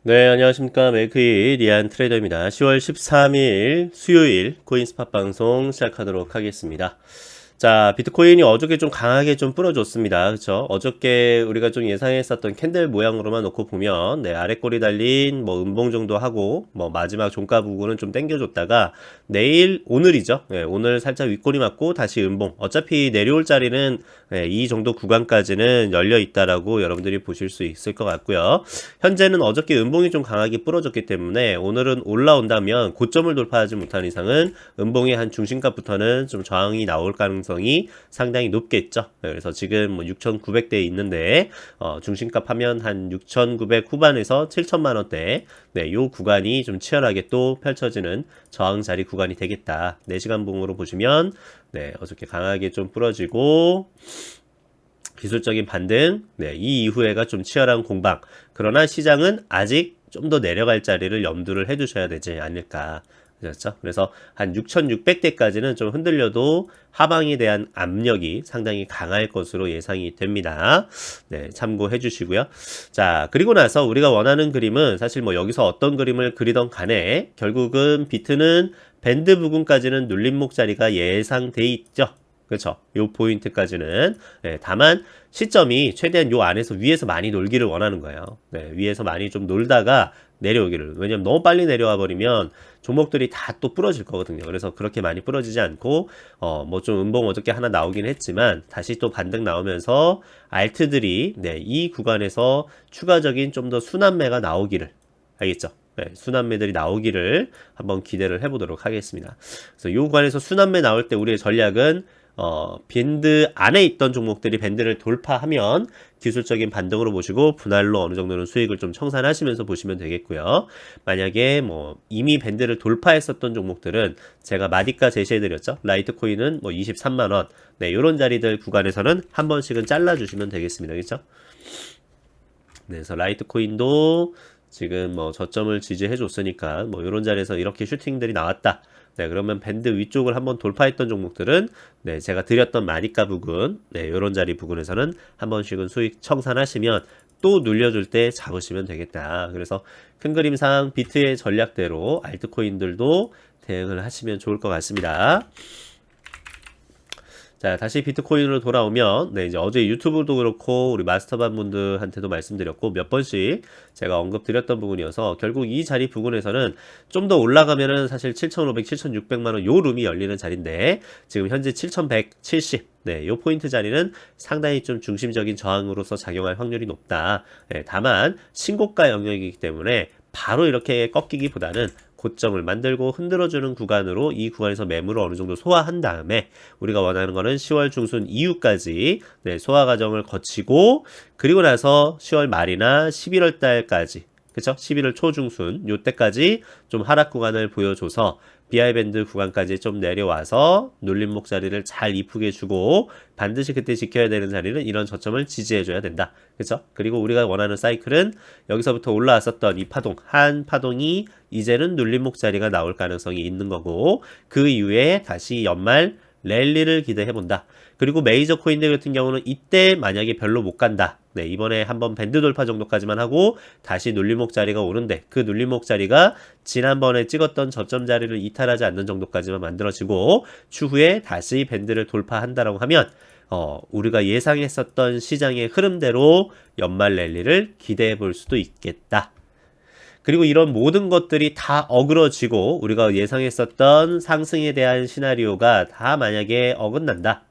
네, 안녕하십니까. 메이크이 리안 트레이더입니다. 10월 13일 수요일 코인스팟 방송 시작하도록 하겠습니다. 자, 비트코인이 어저께 좀 강하게 좀 부러졌습니다. 그쵸? 어저께 우리가 좀 예상했었던 캔들 모양으로만 놓고 보면, 네, 아래 꼬리 달린 뭐 음봉 정도 하고, 뭐 마지막 종가 부분은 좀 당겨줬다가, 오늘이죠. 네, 오늘 살짝 윗꼬리 맞고 다시 음봉. 어차피 내려올 자리는 네, 이 정도 구간까지는 열려 있다라고 여러분들이 보실 수 있을 것 같고요. 현재는 어저께 음봉이 좀 강하게 부러졌기 때문에 오늘은 올라온다면 고점을 돌파하지 못한 이상은 음봉의 한 중심값부터는 좀 저항이 나올 가능성이 상당히 높겠죠. 네, 그래서 지금 뭐 6,900대에 있는데 중심값 하면 한 6,900 후반에서 7천만 원대 네, 요 구간이 좀 치열하게 또 펼쳐지는 저항 자리 구간이 되겠다. 4시간 봉으로 보시면 네, 어저께 강하게 좀 부러지고 기술적인 반등, 네, 이 이후에가 좀 치열한 공방. 그러나 시장은 아직 좀 더 내려갈 자리를 염두를 해두셔야 되지 않을까. 그렇죠? 그래서 한 6,600대까지는 좀 흔들려도 하방에 대한 압력이 상당히 강할 것으로 예상이 됩니다. 네, 참고해 주시고요. 자, 그리고 나서 우리가 원하는 그림은 사실 뭐 여기서 어떤 그림을 그리던 간에 결국은 비트는 밴드 부근까지는 눌림목 자리가 예상돼 있죠. 그렇죠. 요 포인트까지는. 네, 다만 시점이 최대한 요 안에서 위에서 많이 놀기를 원하는 거예요. 네, 위에서 많이 좀 놀다가 내려오기를. 왜냐면 너무 빨리 내려와 버리면 종목들이 다 또 부러질 거거든요. 그래서 그렇게 많이 부러지지 않고 뭐 좀 음봉 어저께 하나 나오긴 했지만 다시 또 반등 나오면서 알트들이 네, 이 구간에서 추가적인 좀 더 순환매가 나오기를. 알겠죠? 네, 순환매들이 나오기를 한번 기대를 해보도록 하겠습니다. 그래서 이 구간에서 순환매 나올 때 우리의 전략은 밴드 안에 있던 종목들이 밴드를 돌파하면 기술적인 반등으로 보시고 분할로 어느 정도는 수익을 좀 청산하시면서 보시면 되겠고요. 만약에 뭐 이미 밴드를 돌파했었던 종목들은 제가 마디가 제시해드렸죠. 라이트코인은 뭐 23만 원. 네, 이런 자리들 구간에서는 한 번씩은 잘라주시면 되겠습니다. 그렇죠? 네, 그래서 라이트코인도 지금 뭐 저점을 지지해 줬으니까 뭐 이런 자리에서 이렇게 슈팅들이 나왔다. 네, 그러면 밴드 위쪽을 한번 돌파했던 종목들은 네, 제가 드렸던 마니까 부근, 네, 요런 자리 부근에서는 한 번씩은 수익 청산하시면 또 눌려줄 때 잡으시면 되겠다. 그래서 큰 그림상 비트의 전략대로 알트코인들도 대응을 하시면 좋을 것 같습니다. 자, 다시 비트코인으로 돌아오면, 네, 이제 어제 유튜브도 그렇고, 우리 마스터반 분들한테도 말씀드렸고, 몇 번씩 제가 언급드렸던 부분이어서, 결국 이 자리 부근에서는 좀 더 올라가면은 사실 7,500, 7,600만원 요 룸이 열리는 자리인데, 지금 현재 7,170, 네, 요 포인트 자리는 상당히 좀 중심적인 저항으로서 작용할 확률이 높다. 네, 다만, 신고가 영역이기 때문에, 바로 이렇게 꺾이기보다는 고점을 만들고 흔들어주는 구간으로 이 구간에서 매물을 어느 정도 소화한 다음에 우리가 원하는 거는 10월 중순 이후까지 네, 소화 과정을 거치고 그리고 나서 10월 말이나 11월 달까지 그쵸? 11월 초중순 요때까지 좀 하락 구간을 보여줘서 BI 밴드 구간까지 좀 내려와서 눌림목 자리를 잘 이쁘게 주고 반드시 그때 지켜야 되는 자리는 이런 저점을 지지해줘야 된다. 그쵸? 그리고 우리가 원하는 사이클은 여기서부터 올라왔었던 이 파동, 한 파동이 이제는 눌림목 자리가 나올 가능성이 있는 거고 그 이후에 다시 연말 랠리를 기대해본다. 그리고 메이저 코인들 같은 경우는 이때 만약에 별로 못 간다. 네, 이번에 한번 밴드 돌파 정도까지만 하고 다시 눌림목 자리가 오는데 그 눌림목 자리가 지난번에 찍었던 저점 자리를 이탈하지 않는 정도까지만 만들어지고 추후에 다시 밴드를 돌파한다라고 하면 우리가 예상했었던 시장의 흐름대로 연말 랠리를 기대해 볼 수도 있겠다. 그리고 이런 모든 것들이 다 어그러지고 우리가 예상했었던 상승에 대한 시나리오가 다 만약에 어긋난다.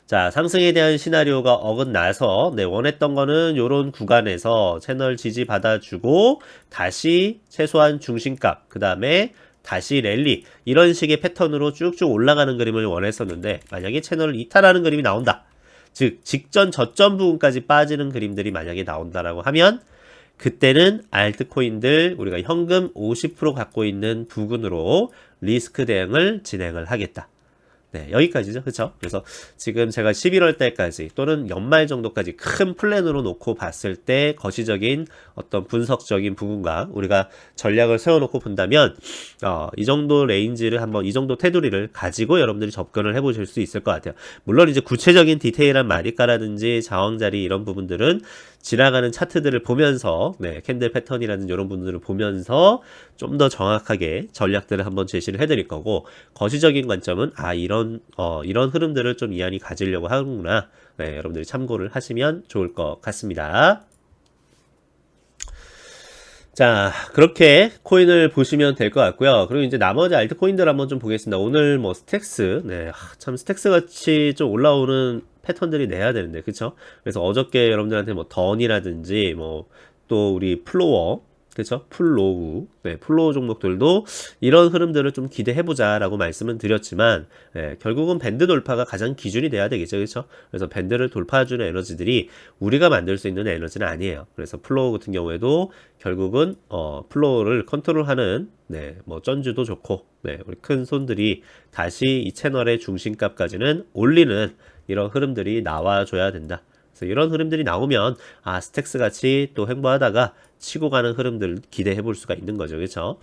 자, 상승에 대한 시나리오가 어긋나서 네, 원했던 거는 요런 구간에서 채널 지지 받아주고 다시 최소한 중심값, 그 다음에 다시 랠리 이런 식의 패턴으로 쭉쭉 올라가는 그림을 원했었는데 만약에 채널을 이탈하는 그림이 나온다. 즉 직전 저점 부분까지 빠지는 그림들이 만약에 나온다라고 하면 그때는 알트코인들 우리가 현금 50% 갖고 있는 부근으로 리스크 대응을 진행을 하겠다. 네, 여기까지죠. 그쵸? 그래서 지금 제가 11월 달까지 또는 연말 정도까지 큰 플랜으로 놓고 봤을 때 거시적인 어떤 분석적인 부분과 우리가 전략을 세워놓고 본다면 이 정도 레인지를 한번 이 정도 테두리를 가지고 여러분들이 접근을 해보실 수 있을 것 같아요. 물론 이제 구체적인 디테일한 마리가라든지 자왕자리 이런 부분들은 지나가는 차트들을 보면서 네, 캔들 패턴이라는 이런 부분들을 보면서 좀 더 정확하게 전략들을 한번 제시를 해드릴 거고 거시적인 관점은 이런 흐름들을 좀 이해이 가지려고 하는구나. 네, 여러분들이 참고를 하시면 좋을 것 같습니다. 자, 그렇게 코인을 보시면 될 것 같고요. 그리고 이제 나머지 알트코인들 한번 좀 보겠습니다. 오늘 뭐 스택스, 네, 참 스택스 같이 좀 올라오는 패턴들이 내야 되는데, 그쵸? 그래서 어저께 여러분들한테 뭐 던이라든지 뭐 또 우리 플로어, 그쵸? 플로우, 네, 플로우 종목들도 이런 흐름들을 좀 기대해보자라고 말씀은 드렸지만, 네, 결국은 밴드 돌파가 가장 기준이 돼야 되겠죠, 그쵸? 그래서 밴드를 돌파해주는 에너지들이 우리가 만들 수 있는 에너지는 아니에요. 그래서 플로우 같은 경우에도 결국은 플로우를 컨트롤하는 네, 뭐 전주도 좋고 네, 우리 큰 손들이 다시 이 채널의 중심값까지는 올리는 이런 흐름들이 나와줘야 된다. 그래서 이런 흐름들이 나오면 스택스 같이 또 횡보하다가 치고 가는 흐름들을 기대해 볼 수가 있는 거죠. 그렇죠?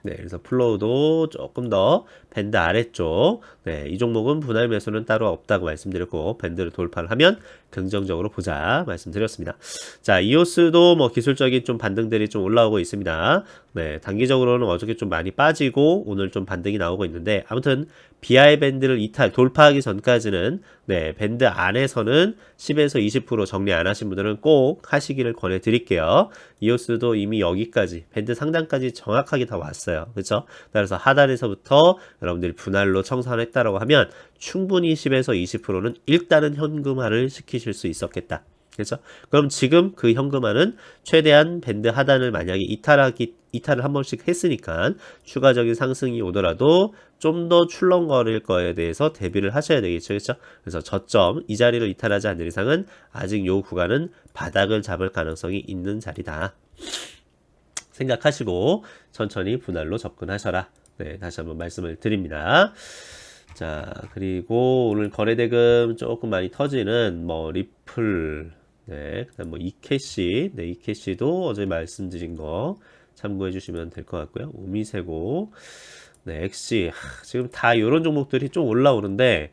네, 그래서 플로우도 조금 더 밴드 아래쪽, 네, 이 종목은 분할 매수는 따로 없다고 말씀드렸고 밴드를 돌파를 하면 긍정적으로 보자 말씀드렸습니다. 자, 이오스도 뭐 기술적인 좀 반등들이 좀 올라오고 있습니다. 네, 단기적으로는 어저께 좀 많이 빠지고 오늘 좀 반등이 나오고 있는데 아무튼 BI 밴드를 돌파하기 전까지는 네, 밴드 안에서는 10에서 20% 정리 안 하신 분들은 꼭 하시기를 권해 드릴게요. 이오스도 이미 여기까지 밴드 상단까지 정확하게 다 왔어요. 그렇죠? 그래서 하단에서부터 여러분들이 분할로 청산했다라고 하면 충분히 10에서 20%는 일단은 현금화를 시키실 수 있었겠다. 그렇죠? 그럼 지금 그 현금화는 최대한 밴드 하단을 만약에 이탈을 한 번씩 했으니까 추가적인 상승이 오더라도 좀 더 출렁거릴 거에 대해서 대비를 하셔야 되겠죠. 그렇죠? 그래서 저점 이 자리를 이탈하지 않는 이상은 아직 요 구간은 바닥을 잡을 가능성이 있는 자리다. 생각하시고 천천히 분할로 접근하셔라. 네, 다시 한번 말씀을 드립니다. 자, 그리고 오늘 거래대금 조금 많이 터지는 뭐 리플, 네, 그다음 뭐 이캐시, 네, 이캐시도 어제 말씀드린 거 참고해 주시면 될 것 같고요. 우미세고, 네, 엑시, 지금 다 이런 종목들이 좀 올라오는데,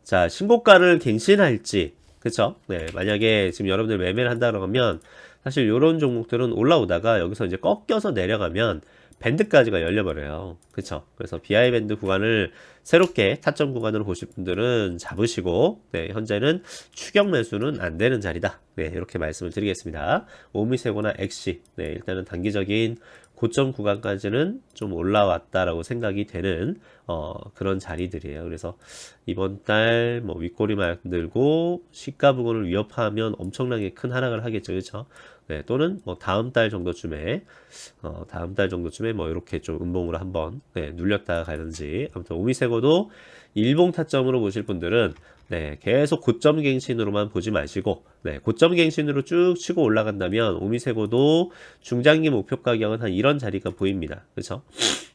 자, 신고가를 갱신할지, 그쵸? 네, 만약에 지금 여러분들 매매를 한다고 하면, 사실 이런 종목들은 올라오다가 여기서 이제 꺾여서 내려가면 밴드까지가 열려버려요. 그쵸? 그래서 BI 밴드 구간을 새롭게 타점 구간으로 보실 분들은 잡으시고, 네, 현재는 추격 매수는 안 되는 자리다. 네, 이렇게 말씀을 드리겠습니다. 오미세고나 엑시, 네, 일단은 단기적인 고점 구간까지는 좀 올라왔다라고 생각이 되는 그런 자리들이에요. 그래서 이번 달 뭐 윗꼬리 만들고 시가 부근을 위협하면 엄청나게 큰 하락을 하겠죠. 그렇죠? 네, 또는 뭐 다음 달 정도쯤에 뭐 이렇게 좀 음봉으로 한번 네, 눌렸다가 가는지 아무튼 오미세고도 일봉 타점으로 보실 분들은 네, 계속 고점 갱신으로만 보지 마시고 네, 고점 갱신으로 쭉 치고 올라간다면 오미세고도 중장기 목표 가격은 한 이런 자리가 보입니다. 그렇죠?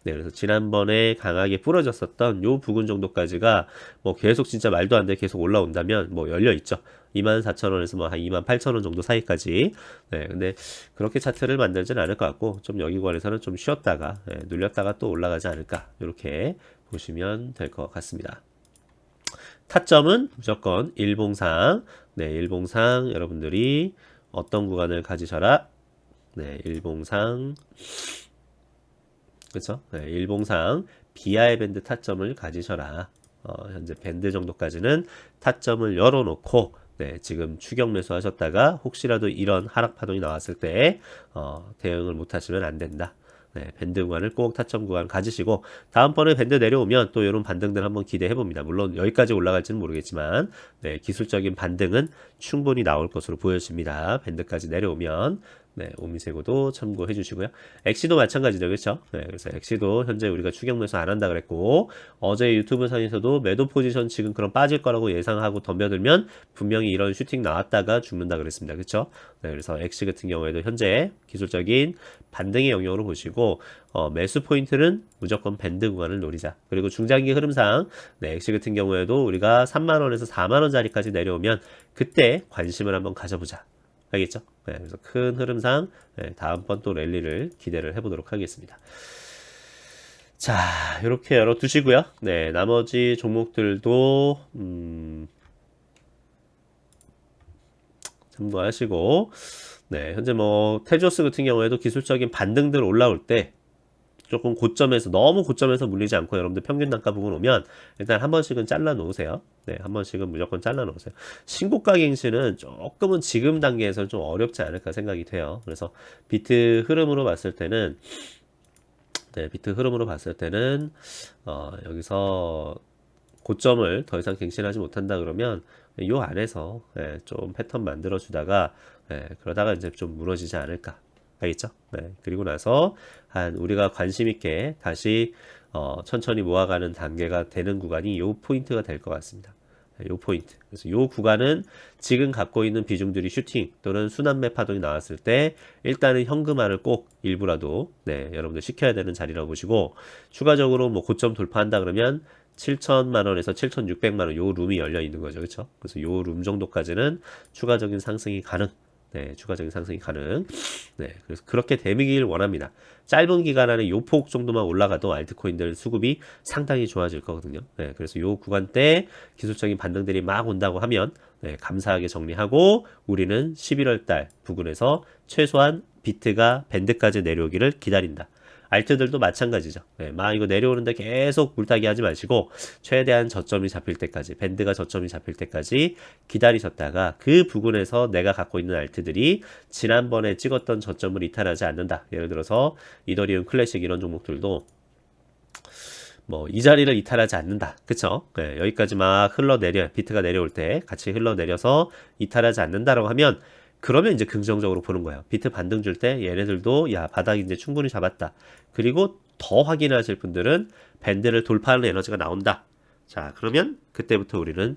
네, 그래서 지난번에 강하게 부러졌었던 요 부근 정도까지가 뭐 계속 진짜 말도 안 돼 계속 올라온다면 뭐 열려 있죠. 24,000원에서 뭐 한 28,000원 정도 사이까지. 네, 근데 그렇게 차트를 만들지는 않을 것 같고 좀 여기 관에서는 좀 쉬었다가 네, 눌렸다가 또 올라가지 않을까 이렇게 보시면 될 것 같습니다. 타점은 무조건 일봉상, 네, 일봉상 여러분들이 어떤 구간을 가지셔라. 네, 일봉상, 그렇죠? 네, 일봉상 BI 밴드 타점을 가지셔라. 현재 밴드 정도까지는 타점을 열어놓고 네, 지금 추격 매수 하셨다가 혹시라도 이런 하락 파동이 나왔을 때 대응을 못 하시면 안 된다. 네, 밴드 구간을 꼭 타점 구간 가지시고 다음번에 밴드 내려오면 또 이런 반등들 한번 기대해 봅니다. 물론 여기까지 올라갈지는 모르겠지만 네, 기술적인 반등은 충분히 나올 것으로 보여집니다. 밴드까지 내려오면 네, 오미세고도 참고해 주시고요. 엑시도 마찬가지죠. 그렇죠? 네, 그래서 엑시도 현재 우리가 추격 매수 안 한다 그랬고 어제 유튜브 상에서도 매도 포지션 지금 그럼 빠질 거라고 예상하고 덤벼들면 분명히 이런 슈팅 나왔다가 죽는다 그랬습니다. 그렇죠? 네, 그래서 엑시 같은 경우에도 현재 기술적인 반등의 영역으로 보시고 매수 포인트는 무조건 밴드 구간을 노리자. 그리고 중장기 흐름상 네, 엑시 같은 경우에도 우리가 3만 원에서 4만 원짜리까지 내려오면 그때 관심을 한번 가져보자. 알겠죠? 네, 그래서 큰 흐름상 네, 다음번 또 랠리를 기대를 해보도록 하겠습니다. 자, 이렇게 열어두시고요. 네, 나머지 종목들도 참고하시고, 네, 현재 뭐 테조스 같은 경우에도 기술적인 반등들 올라올 때 조금 고점에서 너무 고점에서 물리지 않고 여러분들 평균 단가 부분 오면 일단 한 번씩은 잘라 놓으세요. 네, 한 번씩은 무조건 잘라 놓으세요. 신고가 갱신은 조금은 지금 단계에서 좀 어렵지 않을까 생각이 돼요. 그래서 비트 흐름으로 봤을 때는 네, 비트 흐름으로 봤을 때는 여기서 고점을 더 이상 갱신하지 못한다 그러면 요 안에서 예, 좀 패턴 만들어 주다가 그러다가 이제 좀 무너지지 않을까. 알겠죠? 네. 그리고 나서 한 우리가 관심 있게 다시 천천히 모아가는 단계가 되는 구간이 요 포인트가 될 것 같습니다. 요 포인트. 그래서 요 구간은 지금 갖고 있는 비중들이 슈팅 또는 순환매 파동이 나왔을 때 일단은 현금화를 꼭 일부라도 여러분들 시켜야 되는 자리라고 보시고 추가적으로 뭐 고점 돌파한다 그러면 7천만 원에서 7,600만 원 요 룸이 열려 있는 거죠. 그렇죠? 그래서 요 룸 정도까지는 추가적인 상승이 가능. 네, 추가적인 상승이 가능. 네, 그래서 그렇게 되기를 원합니다. 짧은 기간 안에 요 폭 정도만 올라가도 알트코인들 수급이 상당히 좋아질 거거든요. 네, 그래서 요 구간 때 기술적인 반등들이 막 온다고 하면 감사하게 정리하고 우리는 11월 달 부근에서 최소한 비트가 밴드까지 내려오기를 기다린다. 알트들도 마찬가지죠. 막 이거 내려오는데 계속 물타기 하지 마시고 최대한 저점이 잡힐 때까지 밴드가 저점이 잡힐 때까지 기다리셨다가 그 부분에서 내가 갖고 있는 알트들이 지난번에 찍었던 저점을 이탈하지 않는다. 예를 들어서 이더리움 클래식 이런 종목들도 뭐 이 자리를 이탈하지 않는다. 그쵸? 여기까지 막 흘러내려 비트가 내려올 때 같이 흘러내려서 이탈하지 않는다라고 하면 그러면 이제 긍정적으로 보는 거예요. 비트 반등 줄 때 얘네들도 야 바닥 이제 충분히 잡았다. 그리고 더 확인하실 분들은 밴드를 돌파하는 에너지가 나온다. 자 그러면 그때부터 우리는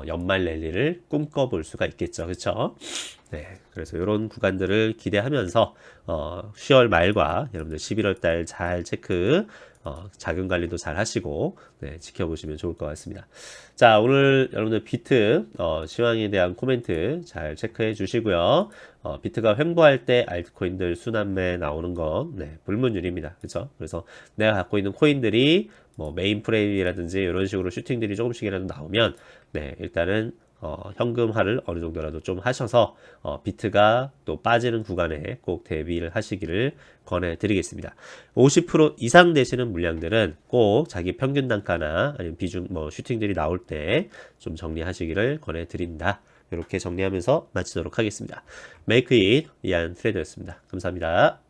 연말 랠리를 꿈꿔볼 수가 있겠죠. 그렇죠? 네, 그래서 이런 구간들을 기대하면서 10월 말과 여러분들 11월 달 잘 체크 자금 관리도 잘 하시고 지켜보시면 좋을 것 같습니다. 자, 오늘 여러분들 비트 시황에 대한 코멘트 잘 체크해 주시고요. 비트가 횡보할 때 알트코인들 순환매 나오는 거 불문율입니다. 그렇죠? 그래서 내가 갖고 있는 코인들이 뭐 메인 프레임이라든지 이런 식으로 슈팅들이 조금씩이라도 나오면 일단은 현금화를 어느 정도라도 좀 하셔서 비트가 또 빠지는 구간에 꼭 대비를 하시기를 권해드리겠습니다. 50% 이상 되시는 물량들은 꼭 자기 평균 단가나 아니면 비중 뭐 슈팅들이 나올 때 좀 정리하시기를 권해드린다. 이렇게 정리하면서 마치도록 하겠습니다. 메이크 잇 이안 트레이더였습니다. 감사합니다.